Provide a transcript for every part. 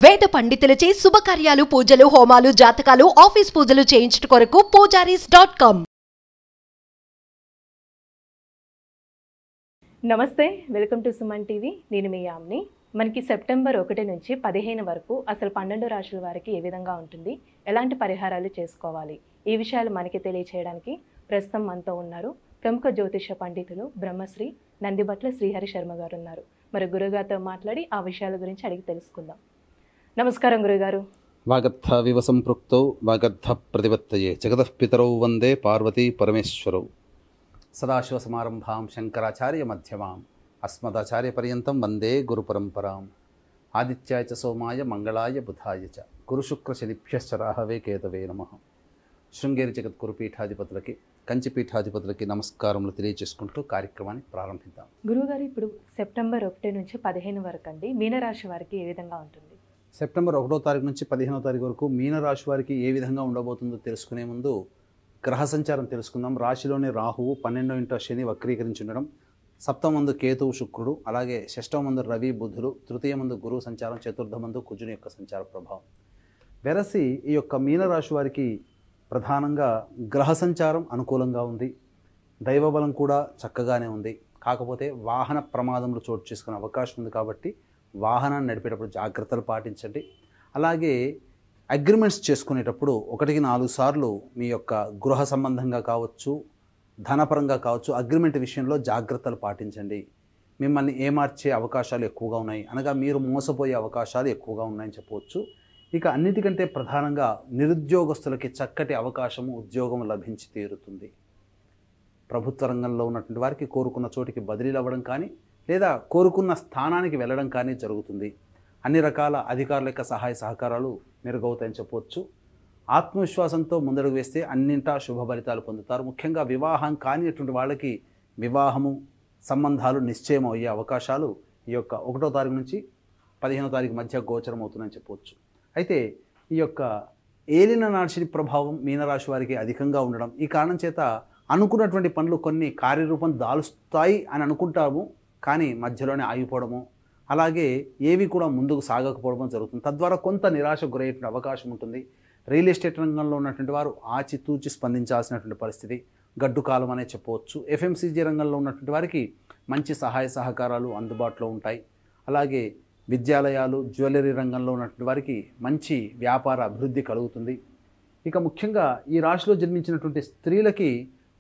వేద పండితులచే శుభకార్యాలు, పూజలు, హోమాలు, జాతకాలు, ఆఫీస్ పూజలు చేయించుట కొరకు పూజారీస్.com. నమస్తే, వెల్కమ్ టు సుమన్ టీవీ. నేను మీ యామ్ని. మనకి సెప్టెంబర్ 1 నుంచి 15 వరకు అసలు 12 రాశుల వారికి ఏ విధంగా ఉంటుంది, ఎలాంటి పరిహారాలు చేసుకోవాలి, ఈ విషయాలు మనకి తెలియచేయడానికి ప్రస్తుతం మనతో ఉన్నారు ప్రముఖ జ్యోతిష పండితులు బ్రహ్మశ్రీ నందిబట్ల శ్రీహరి శర్మ గారు ఉన్నారు. మరి గురుగారితో మాట్లాడి ఆ విషయాల గురించి అడిగి తెలుసుకుందాం. నమస్కారం గురుగారు. వాగర్థ వివ సంపృక్తౌ వాగర్థ ప్రతిపత్తయే జగతః పితరౌ వందే పార్వతీ పరమేశ్వరౌ. సదాశివసమారంభాం శంకరాచార్య మధ్యమాం అస్మదాచార్య పర్యంతం వందే గురు పరంపరాం. ఆదిత్యాయ చ సోమాయ మంగళాయ బుధాయ చ గురుశుక్రశనిభ్యశ్చ రాహవే కేతవే నమః. శృంగేరి జగద్గురు పీఠాధిపతులకి, కంచి పీఠాధిపతులకి నమస్కారములు తెలియజేసుకుంటూ కార్యక్రమాన్ని ప్రారంభిద్దాం. గురుగారు, ఇప్పుడు సెప్టెంబర్ 1 నుంచి 15 వరకు అండి మీనరాశి వారికి ఏ విధంగా ఉంటుంది? సెప్టెంబర్ 1వ తారీఖు నుంచి 15వ తారీఖు వరకు మీనరాశి వారికి ఏ విధంగా ఉండబోతుందో తెలుసుకునే ముందు గ్రహ సంచారం తెలుసుకుందాం. రాశిలోని రాహువు 12వ ఇంట శని వక్రీకరించి ఉండడం, సప్తమందు కేతువు శుక్రుడు, అలాగే షష్టమందు రవి బుధుడు, తృతీయమందు గురువు సంచారం, చతుర్థమందు కుజుని యొక్క సంచార ప్రభావం. వెరసి ఈ యొక్క మీనరాశి వారికి ప్రధానంగా గ్రహ సంచారం అనుకూలంగా ఉంది, దైవబలం కూడా చక్కగానే ఉంది. కాకపోతే వాహన ప్రమాదములు చోటు చేసుకునే అవకాశం ఉంది కాబట్టి వాహనాన్ని నడిపేటప్పుడు జాగ్రత్తలు పాటించండి. అలాగే అగ్రిమెంట్స్ చేసుకునేటప్పుడు 1-4 సార్లు మీ యొక్క గృహ సంబంధంగా కావచ్చు, ధనపరంగా కావచ్చు, అగ్రిమెంట్ విషయంలో జాగ్రత్తలు పాటించండి. మిమ్మల్ని ఏమార్చే అవకాశాలు ఎక్కువగా ఉన్నాయి, అనగా మీరు మోసపోయే అవకాశాలు ఎక్కువగా ఉన్నాయని చెప్పవచ్చు. ఇక అన్నిటికంటే ప్రధానంగా నిరుద్యోగస్తులకి చక్కటి అవకాశము, ఉద్యోగం లభించి తీరుతుంది. ప్రభుత్వ రంగంలో ఉన్నటువంటి వారికి కోరుకున్న చోటికి బదిలీలు అవ్వడం కానీ, లేదా కోరుకున్న స్థానానికి వెళ్ళడం కానీ జరుగుతుంది. అన్ని రకాల అధికారుల యొక్క సహాయ సహకారాలు మెరుగవుతాయని చెప్పవచ్చు. ఆత్మవిశ్వాసంతో ముందడుగు వేస్తే అన్నింటా శుభ ఫలితాలు పొందుతారు. ముఖ్యంగా వివాహం కానిటువంటి వాళ్ళకి వివాహము సంబంధాలు నిశ్చయం అయ్యే అవకాశాలు ఈ యొక్క 1వ తారీఖు నుంచి 15వ తారీఖు మధ్య గోచరం అవుతుందని చెప్పవచ్చు. అయితే ఈ యొక్క ఏలిన నాడిశని ప్రభావం మీనరాశి వారికి అధికంగా ఉండడం, ఈ కారణం చేత అనుకున్నటువంటి పనులు కొన్ని కార్యరూపం దాలుస్తాయి అని అనుకుంటాము, కానీ మధ్యలోనే ఆగిపోవడము, అలాగే ఏవి కూడా ముందుకు సాగకపోవడం జరుగుతుంది. తద్వారా కొంత నిరాశ గురయ్యేటువంటి అవకాశం ఉంటుంది. రియల్ ఎస్టేట్ రంగంలో ఉన్నటువంటి వారు ఆచితూచి స్పందించాల్సినటువంటి పరిస్థితి, గడ్డు కాలం అనే చెప్పవచ్చు. ఎఫ్ఎంసీజీ రంగంలో ఉన్నటువంటి వారికి మంచి సహాయ సహకారాలు అందుబాటులో ఉంటాయి. అలాగే విద్యాలయాలు, జ్యువెలరీ రంగంలో ఉన్నటువంటి వారికి మంచి వ్యాపార అభివృద్ధి కలుగుతుంది. ఇక ముఖ్యంగా ఈ రాశిలో జన్మించినటువంటి స్త్రీలకి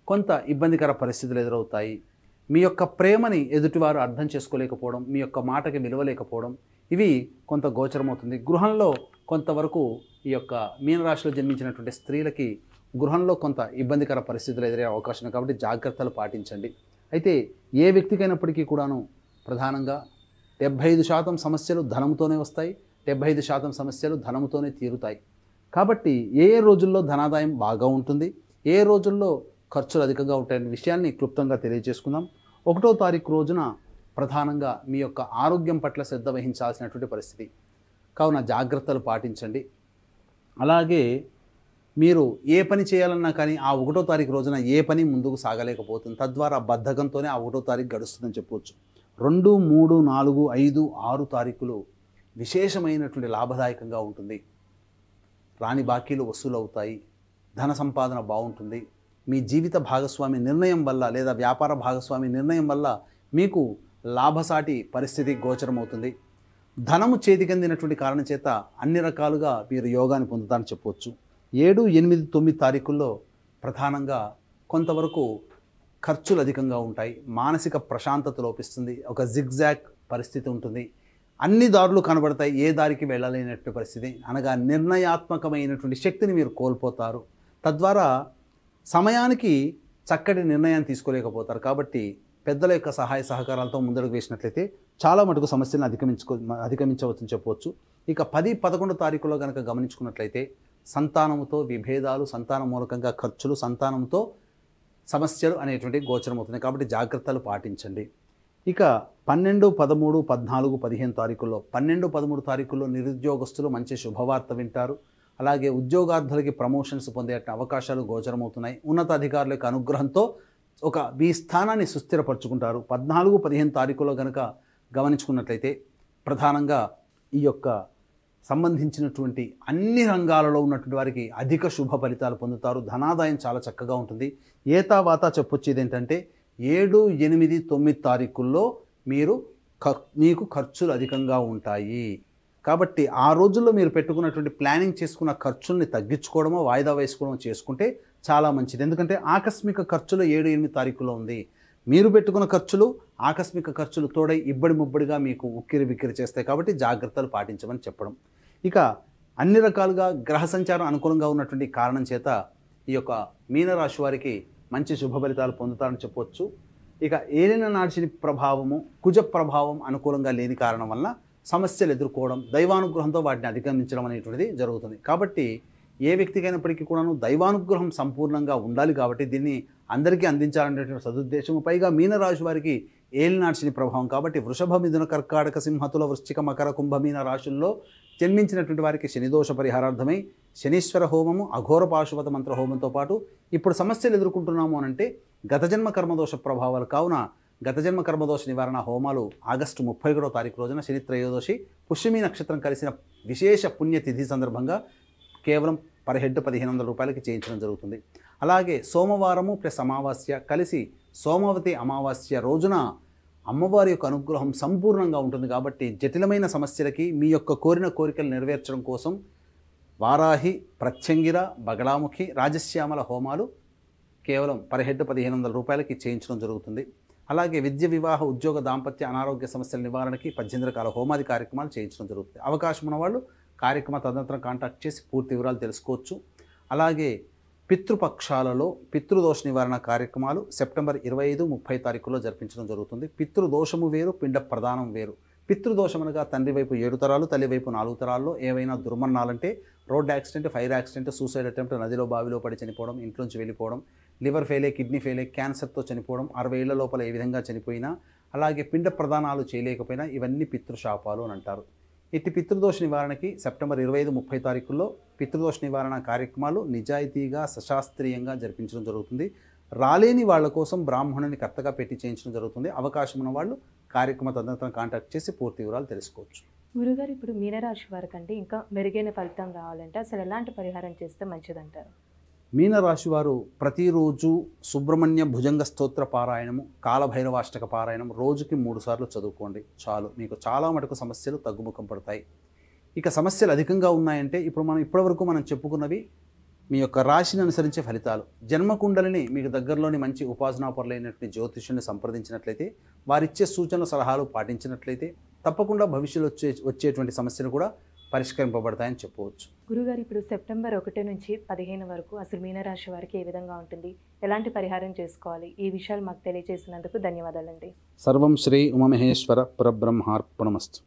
కొంత ఇబ్బందికర పరిస్థితులు ఎదురవుతాయి. మీ యొక్క ప్రేమని ఎదుటివారు అర్థం చేసుకోలేకపోవడం, మీ యొక్క మాటకి విలువలేకపోవడం, ఇవి కొంత గోచరమవుతుంది. గృహంలో కొంతవరకు ఈ యొక్క మీనరాశిలో జన్మించినటువంటి స్త్రీలకి గృహంలో కొంత ఇబ్బందికర పరిస్థితులు ఎదురయ్యే అవకాశం ఉంది కాబట్టి జాగ్రత్తలు పాటించండి. అయితే ఏ వ్యక్తికైనప్పటికీ కూడాను ప్రధానంగా 75% సమస్యలు ధనంతోనే వస్తాయి, 75% సమస్యలు ధనంతోనే తీరుతాయి. కాబట్టి ఏ రోజుల్లో ధనాదాయం బాగా ఉంటుంది, ఏ రోజుల్లో ఖర్చులు అధికంగా ఉంటాయనే విషయాన్ని క్లుప్తంగా తెలియజేసుకుందాం. 1వ తారీఖు రోజున ప్రధానంగా మీ యొక్క ఆరోగ్యం పట్ల శ్రద్ధ వహించాల్సినటువంటి పరిస్థితి కావున జాగ్రత్తలు పాటించండి. అలాగే మీరు ఏ పని చేయాలన్నా కానీ ఆ 1వ తారీఖు రోజున ఏ పని ముందుకు సాగలేకపోతుంది. తద్వారా బద్ధకంతోనే ఆ 1వ తారీఖు గడుస్తుందని చెప్పవచ్చు. 2, 3, 4, 5, 6 తారీఖులు విశేషమైనటువంటి లాభదాయకంగా ఉంటుంది. రాని బాకీలు వసూలు అవుతాయి, ధన సంపాదన బాగుంటుంది. మీ జీవిత భాగస్వామి నిర్ణయం వల్ల లేదా వ్యాపార భాగస్వామి నిర్ణయం వల్ల మీకు లాభసాటి పరిస్థితి గోచరమవుతుంది. ధనము చేతికందినటువంటి కారణం చేత అన్ని రకాలుగా మీరు యోగాన్ని పొందుతారని చెప్పవచ్చు. 7, 8, 9 తారీఖుల్లో ప్రధానంగా కొంతవరకు ఖర్చులు అధికంగా ఉంటాయి, మానసిక ప్రశాంతత లోపిస్తుంది, ఒక జిగ్జాగ్ పరిస్థితి ఉంటుంది, అన్ని దారులు కనబడతాయి, ఏ దారికి వెళ్ళలేనటువంటి పరిస్థితి, అనగా నిర్ణయాత్మకమైనటువంటి శక్తిని మీరు కోల్పోతారు. తద్వారా సమయానికి చక్కటి నిర్ణయాన్ని తీసుకోలేకపోతారు. కాబట్టి పెద్దల యొక్క సహాయ సహకారాలతో ముందడుగు వేసినట్లయితే చాలా మటుకు సమస్యలను అధిగమించవచ్చని చెప్పవచ్చు. ఇక 10, 11 తారీఖులో కనుక గమనించుకున్నట్లయితే సంతానముతో విభేదాలు, సంతానం మూలకంగా ఖర్చులు, సంతానంతో సమస్యలు అనేటువంటి గోచరం అవుతున్నాయి. కాబట్టి జాగ్రత్తలు పాటించండి. ఇక 12, 13, 14, 15 తారీఖుల్లో 12, 13 తారీఖుల్లో నిరుద్యోగస్తులు మంచి శుభవార్త వింటారు. అలాగే ఉద్యోగార్థులకి ప్రమోషన్స్ పొందే అవకాశాలు గోచరమవుతున్నాయి. ఉన్నతాధికారుల యొక్క అనుగ్రహంతో మీ స్థానాన్ని సుస్థిరపరచుకుంటారు. 14, 15 తారీఖులో కనుక గమనించుకున్నట్లయితే ప్రధానంగా ఈ యొక్క సంబంధించినటువంటి అన్ని రంగాలలో ఉన్నటువంటి వారికి అధిక శుభ ఫలితాలు పొందుతారు. ధనాదాయం చాలా చక్కగా ఉంటుంది. ఏతావాతా చెప్పొచ్చేది ఏంటంటే 7, 8, 9 తారీఖుల్లో మీకు ఖర్చులు అధికంగా ఉంటాయి. కాబట్టి ఆ రోజుల్లో మీరు పెట్టుకున్నటువంటి ప్లానింగ్ చేసుకున్న ఖర్చుల్ని తగ్గించుకోవడమో వాయిదా వేసుకోవడమో చేసుకుంటే చాలా మంచిది. ఎందుకంటే ఆకస్మిక ఖర్చులు 7, 8 తారీఖులో ఉంది. మీరు పెట్టుకున్న ఖర్చులు ఆకస్మిక ఖర్చులు తోడై ఇబ్బడి ముబ్బడిగా మీకు ఉక్కిరి బిక్కిరి చేస్తాయి. కాబట్టి జాగ్రత్తలు పాటించమని చెప్పడం. ఇక అన్ని రకాలుగా గ్రహ సంచారం అనుకూలంగా ఉన్నటువంటి కారణం చేత ఈ యొక్క మీనరాశి వారికి మంచి శుభ ఫలితాలు పొందుతారని చెప్పవచ్చు. ఇక ఏలిన నాడిని ప్రభావము, కుజ ప్రభావం అనుకూలంగా లేని కారణం వల్ల సమస్యలు ఎదుర్కోవడం, దైవానుగ్రహంతో వాటిని అధిగమించడం అనేటువంటిది జరుగుతుంది. కాబట్టి ఏ వ్యక్తికైనప్పటికీ కూడాను దైవానుగ్రహం సంపూర్ణంగా ఉండాలి. కాబట్టి దీన్ని అందరికీ అందించాలనేటువంటి సదుద్దేశం. పైగా మీనరాశి వారికి ఏలినాడ్సిని ప్రభావం కాబట్టి వృషభ, మిథున, కర్కాటక, సింహతుల, వృశ్చిక, మకర, కుంభ, మీన రాశుల్లో జన్మించినటువంటి వారికి శనిదోష పరిహారార్థమై శనీశ్వర హోమము, అఘోర పాశుపత మంత్ర హోమంతో పాటు ఇప్పుడు సమస్యలు ఎదుర్కొంటున్నాము అనంటే గత జన్మ కర్మదోష ప్రభావాలు కావున గత జన్మ కర్మదోష నివారణ హోమాలు ఆగస్టు 31వ తారీఖు రోజున శని త్రయోదశి పుష్యమి నక్షత్రం కలిసిన విశేష పుణ్యతిథి సందర్భంగా కేవలం పర్ హెడ్ 1500 రూపాయలకి చేయించడం జరుగుతుంది. అలాగే సోమవారము ప్లస్ అమావాస్య కలిసి సోమవతి అమావాస్య రోజున అమ్మవారి యొక్క అనుగ్రహం సంపూర్ణంగా ఉంటుంది. కాబట్టి జటిలమైన సమస్యలకి మీ యొక్క కోరిన కోరికలు నెరవేర్చడం కోసం వారాహి, ప్రత్యంగిర, బగళాముఖి, రాజశ్యామల హోమాలు కేవలం పర్ హెడ్ 1500 రూపాయలకి చేయించడం జరుగుతుంది. అలాగే విద్య, వివాహ, ఉద్యోగ, దాంపత్య, అనారోగ్య సమస్యల నివారణకి 18 రకాల హోమాది కార్యక్రమాలు చేయించడం జరుగుతుంది. అవకాశం ఉన్నవాళ్ళు కార్యక్రమ తదనంతరం కాంటాక్ట్ చేసి పూర్తి వివరాలు తెలుసుకోవచ్చు. అలాగే పితృపక్షాలలో పితృదోష నివారణ కార్యక్రమాలు సెప్టెంబర్ 25, 30 తారీఖుల్లో జరిపించడం జరుగుతుంది. పితృదోషము వేరు, పిండ ప్రదానం వేరు. పితృదోషం అనగా తండ్రి వైపు 7 తరాలు, తల్లి వైపు 4 తరాల్లో ఏవైనా దుర్మరణాలంటే road accident, fire accident, suicide attempt, నదిలో బావిలో పడి చనిపోవడం, ఇంట్లోంచి వెళ్ళిపోవడం, లివర్ ఫెయిలే, కిడ్నీ ఫెయిలే, క్యాన్సర్తో చనిపోవడం, 60 ఏళ్ల లోపల ఏ విధంగా చనిపోయినా, అలాగే పిండ ప్రదానాలు చేయలేకపోయినా ఇవన్నీ పితృశాపాలు అని అంటారు. ఇట్టి పితృదోష నివారణకి సెప్టెంబర్ 25, 30 తారీఖుల్లో పితృదోష నివారణ కార్యక్రమాలు నిజాయితీగా సశాస్త్రీయంగా జరిపించడం జరుగుతుంది. రాలేని వాళ్ళ కోసం బ్రాహ్మణుని కర్తగా పెట్టి చేయించడం జరుగుతుంది. అవకాశం ఉన్న వాళ్ళు కార్యక్రమ తదనంతరం కాంటాక్ట్ చేసి పూర్తి వివరాలు తెలుసుకోవచ్చు. గురుగారు, ఇప్పుడు మీనరాశి వారికంటే ఇంకా మెరుగైన ఫలితం రావాలంటే అసలు ఎలాంటి పరిహారం చేస్తే మంచిదంటారు? మీనరాశి వారు ప్రతిరోజు సుబ్రహ్మణ్య భుజంగ స్తోత్ర పారాయణము, కాలభైరవాష్టక పారాయణం రోజుకి 3 సార్లు చదువుకోండి చాలు. మీకు చాలా మటుకు సమస్యలు తగ్గుముఖం పడతాయి. ఇక సమస్యలు అధికంగా ఉన్నాయంటే ఇప్పటివరకు మనం చెప్పుకున్నవి మీ యొక్క రాశిని అనుసరించే ఫలితాలు. జన్మకుండలిని మీకు దగ్గరలోని మంచి ఉపాసనాపరులైనటువంటి జ్యోతిష్యుని సంప్రదించినట్లయితే, వారిచ్చే సూచనలు సలహాలు పాటించినట్లయితే తప్పకుండా భవిష్యత్తులో వచ్చేటువంటి సమస్యలు కూడా పరిష్కరింపబడతాయని చెప్పవచ్చు. గురుగారు, ఇప్పుడు సెప్టెంబర్ 1 నుంచి 15 వరకు అసలు మీనరాశి వారికి ఏ విధంగా ఉంటుంది, ఎలాంటి పరిహారం చేసుకోవాలి, ఈ విషయాలు మాకు తెలియజేసినందుకు ధన్యవాదాలండి. సర్వం శ్రీ ఉమామహేశ్వర పరబ్రహ్మార్పణమస్తు.